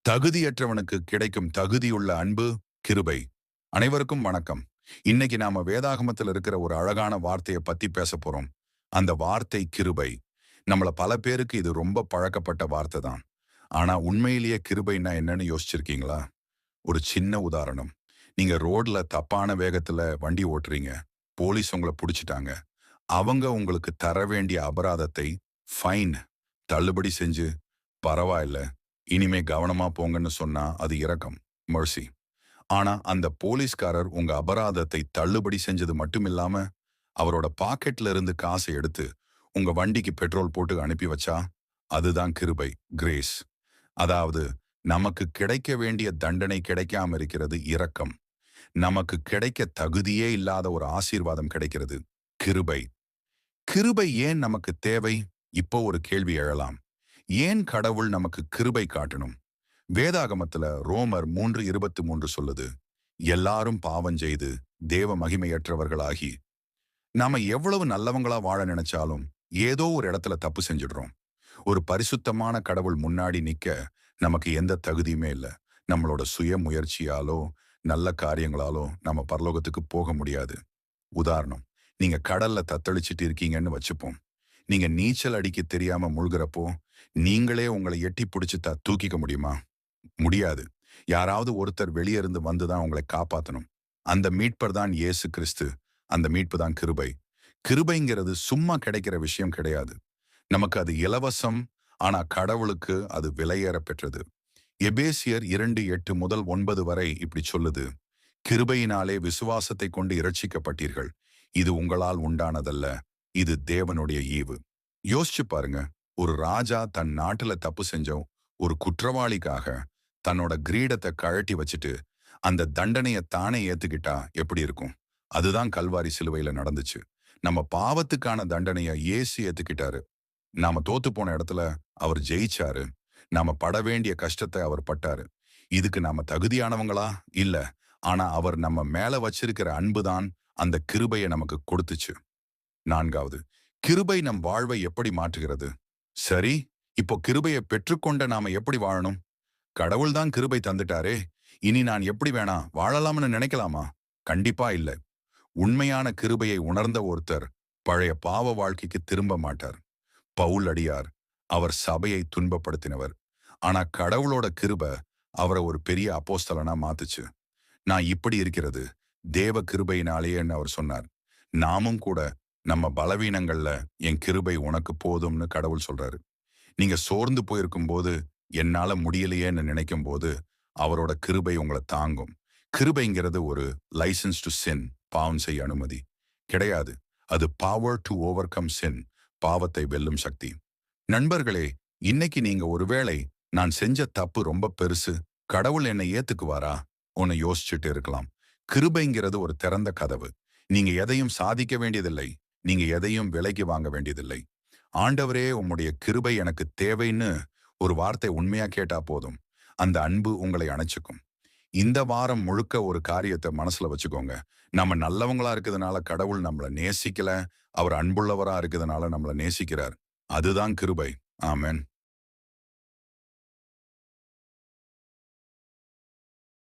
தகுதியற்றவனுக்கு கிடைக்கும் தகுதியுள்ள அன்பு, கிருபை. அனைவருக்கும் வணக்கம். இன்னைக்கு நாம வேதாகமத்தில் இருக்கிற ஒரு அழகான வார்த்தையை பத்தி பேச போறோம். அந்த வார்த்தை கிருபை. நம்மள பல பேருக்கு இது ரொம்ப பழக்கப்பட்ட வார்த்தை தான். ஆனா உண்மையிலேயே கிருபைன்னா என்னன்னு யோசிச்சிருக்கீங்களா? ஒரு சின்ன உதாரணம். நீங்க ரோட்ல தப்பான வேகத்துல வண்டி ஓட்டுறீங்க. போலீஸ் உங்களை புடிச்சிட்டாங்க. அவங்க உங்களுக்கு தர வேண்டிய அபராதத்தை ஃபைன் தள்ளுபடி செஞ்சு, பரவாயில்ல, இனிமே கவனமா போங்கன்னு சொன்னா அது இரக்கம், மர்சி. ஆனா அந்த போலீஸ்காரர் உங்க அபராதத்தை தள்ளுபடி செஞ்சது மட்டும் இல்லாம அவரோட பாக்கெட்ல இருந்து காசை எடுத்து உங்க வண்டிக்கு பெட்ரோல் போட்டு அனுப்பி வச்சா அதுதான் கிருபை, கிரேஸ். அதாவது நமக்கு கிடைக்க வேண்டிய தண்டனை கிடைக்காம இருக்கிறது இரக்கம். நமக்கு கிடைக்க தகுதியே இல்லாத ஒரு ஆசீர்வாதம் கிடைக்கிறது, கிருபை. கிருபை ஏன் நமக்கு தேவை? இப்போ ஒரு கேள்வி எழலாம். ஏன் கடவுள் நமக்கு கிருபை காட்டணும்? வேதாகமத்துல ரோமர் 3:23 சொல்லுது, எல்லாரும் பாவம் செய்து தேவ மகிமையற்றவர்களாகி. நாம எவ்வளவு நல்லவங்களா வாழ நினைச்சாலும் ஏதோ ஒரு இடத்துல தப்பு செஞ்சிடுறோம். ஒரு பரிசுத்தமான கடவுள் முன்னாடி நிக்க நமக்கு எந்த தகுதியுமே இல்லை. நம்மளோட சுய முயற்சியாலோ நல்ல காரியங்களாலோ நம்ம பரலோகத்துக்கு போக முடியாது. உதாரணம், நீங்க கடல்ல தத்தளிச்சிட்டு இருக்கீங்கன்னு வச்சுப்போம். நீங்க நீச்சல் அடிக்க தெரியாம முழுகிறப்போ நீங்களே உங்களை எட்டி பிடிச்சு தூக்கிக்க முடியுமா? முடியாது. யாராவது ஒருத்தர் வெளியே இருந்து வந்துதான் உங்களை காப்பாத்தணும். அந்த மீட்பர் தான் இயேசு கிறிஸ்து. அந்த மீட்பு தான் கிருபை. கிருபைங்கிறது சும்மா கிடைக்கிற விஷயம் கிடையாது. நமக்கு அது இலவசம். ஆனா கடவுளுக்கு அது விலையேற பெற்றது. எபேசியர் 2:8 முதல் 9 வரை இப்படி சொல்லுது, கிருபையினாலே விசுவாசத்தை கொண்டு இரட்சிக்கப்பட்டீர்கள். இது உங்களால் உண்டானதல்ல, இது தேவனுடைய ஈவு. யோசிச்சு பாருங்க, ஒரு ராஜா தன் நாட்டுல தப்பு செஞ்சோம் ஒரு குற்றவாளிக்காக தன்னோட கிரீடத்தை கழட்டி வச்சுட்டு அந்த தண்டனையை தானே ஏத்துக்கிட்டா எப்படி இருக்கும்? அதுதான் கல்வாரி சிலுவையில நடந்துச்சு. நம்ம பாவத்துக்கான தண்டனையை இயேசு ஏத்துக்கிட்டாரு. நாம தோத்து போன இடத்துல அவர் ஜெயிச்சாரு. நாம பட வேண்டிய கஷ்டத்தை அவர் பட்டாரு. இதுக்கு நாம தகுதியானவங்களா? இல்ல. ஆனா அவர் நம்ம மேல வச்சிருக்கிற அன்புதான் அந்த கிருபையை நமக்கு கொடுத்துச்சு. 4வது, கிருபை நம் வாழ்வை எப்படி மாற்றுகிறது? சரி, இப்போ கிருபையை பெற்றுக்கொண்ட நாம எப்படி வாழணும்? கடவுள் தான் கிருபை தந்துட்டாரே, இனி நான் எப்படி வேணா வாழலாம்னு நினைக்கலாமா? கண்டிப்பா இல்ல. உண்மையான கிருபையை உணர்ந்த ஒருத்தர் பழைய பாவ வாழ்க்கைக்கு திரும்ப மாட்டார். பவுல் அடியார், அவர் சபையை துன்பப்படுத்தினவர். ஆனா கடவுளோட கிருபை அவரை ஒரு பெரிய அப்போஸ்தலனா மாத்துச்சு. நான் இப்படி இருக்கிறது தேவ கிருபையினாலேயேன்னு அவர் சொன்னார். நாமும் கூட நம்ம பலவீனங்கள்ல என் கிருபை உனக்கு போதும்னு கடவுள் சொல்றாரு. நீங்க சோர்ந்து போயிருக்கும் போது, என்னால முடியலையேன்னு நினைக்கும் போது அவரோட கிருபை உங்களை தாங்கும். கிருபைங்கிறது ஒரு லைசன்ஸ் டு சின், பாவம் செய்ய அனுமதி கிடையாது. அது பவர் டு ஓவர் கம் சின், பாவத்தை வெல்லும் சக்தி. நண்பர்களே, இன்னைக்கு நீங்க ஒருவேளை நான் செஞ்ச தப்பு ரொம்ப பெருசு, கடவுள் என்னை ஏத்துக்குவாரா ஒன்னு யோசிச்சுட்டு இருக்கலாம். கிருபைங்கிறது ஒரு திறந்த கதவு. நீங்க எதையும் சாதிக்க வேண்டியதில்லை. நீங்க எதையும் விலைக்கு வாங்க வேண்டியதில்லை. ஆண்டவரே உம்முடைய கிருபை எனக்கு தேவைன்னு ஒரு வார்த்தை உண்மையா கேட்டா போதும். அந்த அன்பு உங்களை அணைச்சுக்கும். இந்த வாரம் முழுக்க ஒரு காரியத்தை மனசுல வச்சுக்கோங்க. நம்ம நல்லவங்களா இருக்கிறதுனால கடவுள் நம்மளை நேசிக்கல, அவர் அன்புள்ளவரா இருக்கிறதுனால நம்மளை நேசிக்கிறார். அதுதான் கிருபை. ஆமென்.